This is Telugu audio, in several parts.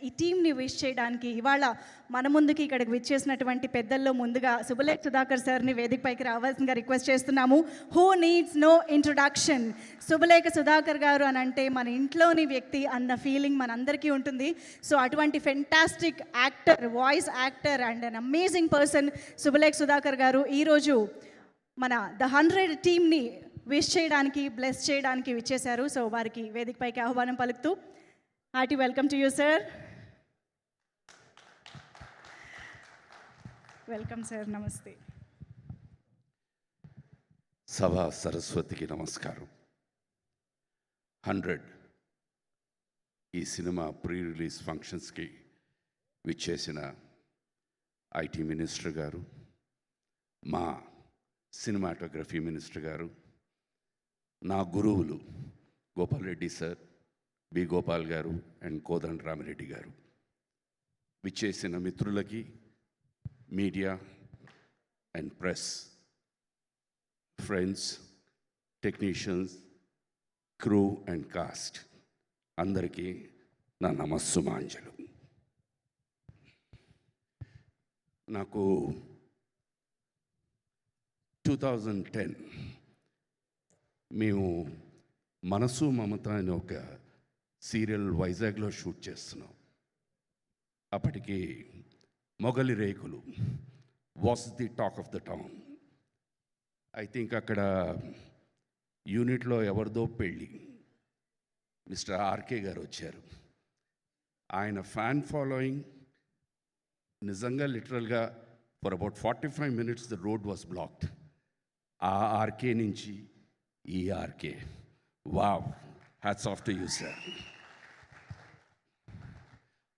ఈ టీంని విష్ చేయడానికి ఇవాళ మన ముందుకి ఇక్కడికి విచ్చేసినటువంటి పెద్దల్లో ముందుగా సుబలేఖ సుధాకర్ సార్ని వేదికపైకి రావాల్సిందిగా రిక్వెస్ట్ చేస్తున్నాము. Who needs no introduction. Subhalekha Sudhakar గారు అని అంటే మన ఇంట్లోని వ్యక్తి అన్న ఫీలింగ్ మనందరికీ ఉంటుంది. సో అటువంటి fantastic actor, voice actor and an amazing person Subhalekha Sudhakar గారు ఈరోజు మన ద 100 టీమ్ని విష్ చేయడానికి, బ్లెస్ చేయడానికి విచ్చేశారు. సో వారికి వేదికపైకి ఆహ్వానం పలుకుతూ hearty welcome to you sir. Welcome sir. నమస్తే. సభా సరస్వతికి నమస్కారం. 100 ఈ సినిమా ప్రీ రిలీజ్ ఫంక్షన్స్కి విచ్చేసిన ఐటీ మినిస్టర్ గారు, మా సినిమాటోగ్రఫీ మినిస్టర్ గారు, నా గురువులు గోపాల్ రెడ్డి సార్, బి గోపాల్ గారు అండ్ కోదండ రామిరెడ్డి గారు, విచ్చేసిన మిత్రులకి, media and press, friends, technicians, crew and cost అందరికీ నా నమస్సుమాంజలు. నాకు 2010 మేము మనసు మమత అనే ఒక సీరియల్ వైజాగ్లో షూట్ చేస్తున్నాం. అప్పటికి మొగలి రేకులు was the talk of the town. I think అక్కడ యూనిట్లో ఎవరిదో పెళ్ళి, మిస్టర్ ఆర్కే గారు వచ్చారు. ఆయన ఫ్యాన్ ఫాలోయింగ్ నిజంగా లిటరల్గా for about 45 minutes the road was blocked. ఆ ఆర్కే నుంచి ఈ RK, wow, hats off to you sir.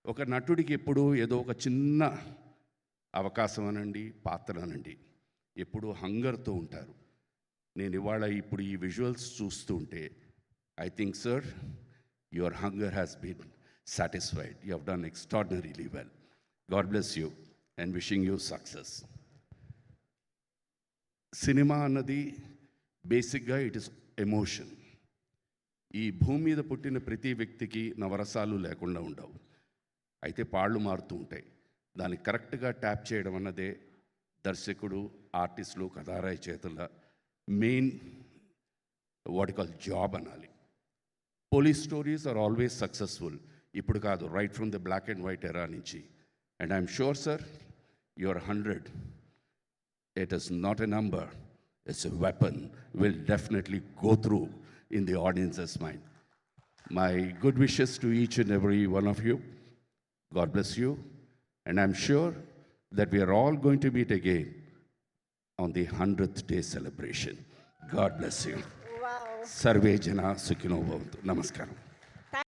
ఒక నటుడికి ఎప్పుడు ఏదో ఒక చిన్న అవకాశం అనండి, పాత్ర అనండి, ఎప్పుడు హంగర్తో ఉంటారు. నేను ఇవాళ ఇప్పుడు ఈ విజువల్స్ చూస్తూ ఉంటే I think sir your hunger has been satisfied. You have done extraordinarily well. God bless you and wishing you success. Cinema అన్నది బేసిక్గా ఇట్ ఇస్ ఎమోషన్. ఈ భూమి మీద పుట్టిన ప్రతి వ్యక్తికి నవరసాలు లేకుండా ఉండవు. అయితే పాళ్ళు మారుతూ ఉంటాయి. దాన్ని కరెక్ట్గా ట్యాప్ చేయడం అన్నదే దర్శకుడు, ఆర్టిస్టులు, కథారాయి చేతుల మెయిన్ వాట్ కాల్ జాబ్ అనాలి. Police stories are always successful. ఇప్పుడు కాదు, right from the black and white era నుంచి. And I'm sure sir your 100, it is not a number, it's a weapon, will definitely go through in the audience's mind. My good wishes to each and every one of you. God bless you. And I'm sure that we are all going to meet again on the 100th day celebration. God bless you. Wow. Sarve Jana Sukhino Bhavantu. Namaskaram.